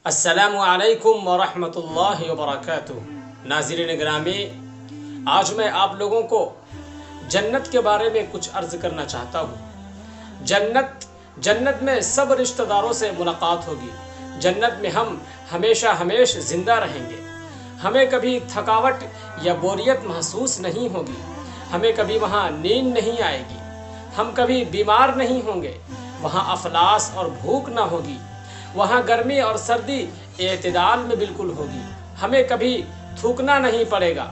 السلام علیکم ورحمۃ اللہ وبرکاتہ۔ ناظرین گرامی، آج میں آپ لوگوں کو جنت کے بارے میں کچھ عرض کرنا چاہتا ہوں۔ جنت میں سب رشتہ داروں سے ملاقات ہوگی۔ جنت میں ہم ہمیشہ زندہ رہیں گے۔ ہمیں کبھی تھکاوٹ یا بوریت محسوس نہیں ہوگی۔ ہمیں کبھی وہاں نیند نہیں آئے گی۔ ہم کبھی بیمار نہیں ہوں گے۔ وہاں افلاس اور بھوک نہ ہوگی۔ وہاں گرمی اور سردی اعتدال میں بالکل ہوگی۔ ہمیں کبھی تھوکنا نہیں پڑے گا،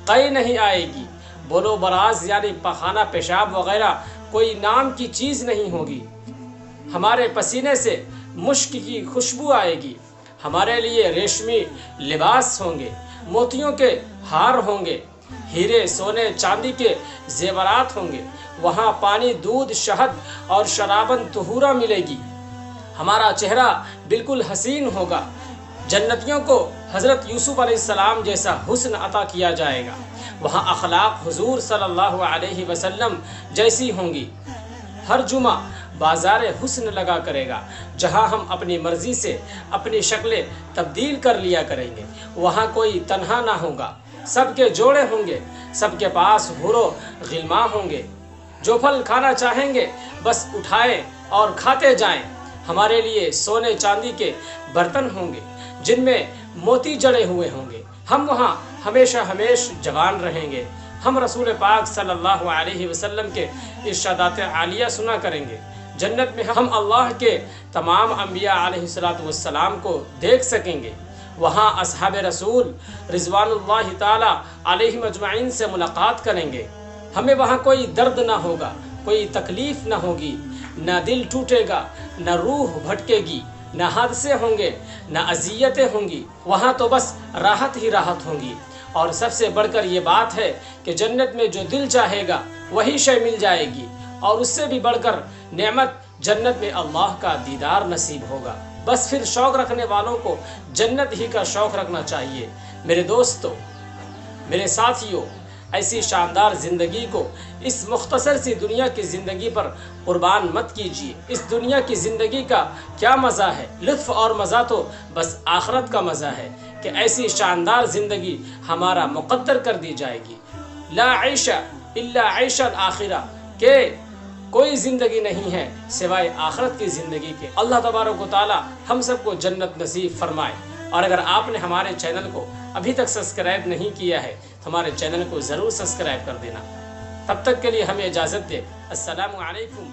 قے نہیں آئے گی، بولو براز یعنی پخانہ پیشاب وغیرہ کوئی نام کی چیز نہیں ہوگی۔ ہمارے پسینے سے مشک کی خوشبو آئے گی۔ ہمارے لیے ریشمی لباس ہوں گے، موتیوں کے ہار ہوں گے، ہیرے سونے چاندی کے زیورات ہوں گے۔ وہاں پانی، دودھ، شہد اور شرابن طہورا ملے گی۔ ہمارا چہرہ بالکل حسین ہوگا۔ جنتیوں کو حضرت یوسف علیہ السلام جیسا حسن عطا کیا جائے گا۔ وہاں اخلاق حضور صلی اللہ علیہ وسلم جیسی ہوں گی۔ ہر جمعہ بازار حسن لگا کرے گا، جہاں ہم اپنی مرضی سے اپنی شکلیں تبدیل کر لیا کریں گے۔ وہاں کوئی تنہا نہ ہوگا، سب کے جوڑے ہوں گے، سب کے پاس حور و غلمان ہوں گے۔ جو پھل کھانا چاہیں گے بس اٹھائیں اور کھاتے جائیں۔ ہمارے لیے سونے چاندی کے برتن ہوں گے، جن میں موتی جڑے ہوئے ہوں گے۔ ہم وہاں ہمیشہ جوان رہیں گے۔ ہم رسول پاک صلی اللہ علیہ وسلم کے ارشادات عالیہ سنا کریں گے۔ جنت میں ہم اللہ کے تمام انبیاء علیہ السلام کو دیکھ سکیں گے۔ وہاں اصحاب رسول رضوان اللہ تعالی علیہم اجمعین سے ملاقات کریں گے۔ ہمیں وہاں کوئی درد نہ ہوگا، کوئی تکلیف نہ ہوگی، نہ دل ٹوٹے گا، نہ روح بھٹکے گی، نہ حادثے ہوں گے، نہ اذیتیں ہوں گی۔ وہاں تو بس راحت ہی راحت ہوں گی۔ اور سب سے بڑھ کر یہ بات ہے کہ جنت میں جو دل چاہے گا وہی شے مل جائے گی، اور اس سے بھی بڑھ کر نعمت جنت میں اللہ کا دیدار نصیب ہوگا۔ بس پھر شوق رکھنے والوں کو جنت ہی کا شوق رکھنا چاہیے۔ میرے دوستو، میرے ساتھیوں، ایسی شاندار زندگی کو اس مختصر سی دنیا کی زندگی پر قربان مت کیجیے۔ اس دنیا کی زندگی کا کیا مزہ ہے، لطف اور مزہ تو بس آخرت کا مزہ ہے کہ ایسی شاندار زندگی ہمارا مقدر کر دی جائے گی۔ لا عیش الا عیش الاخرہ، کہ کوئی زندگی نہیں ہے سوائے آخرت کی زندگی کے۔ اللہ تبارک و تعالی ہم سب کو جنت نصیب فرمائے۔ اور اگر آپ نے ہمارے چینل کو ابھی تک سبسکرائب نہیں کیا ہے تو ہمارے چینل کو ضرور سبسکرائب کر دینا۔ تب تک کے لیے ہمیں اجازت دے۔ السلام علیکم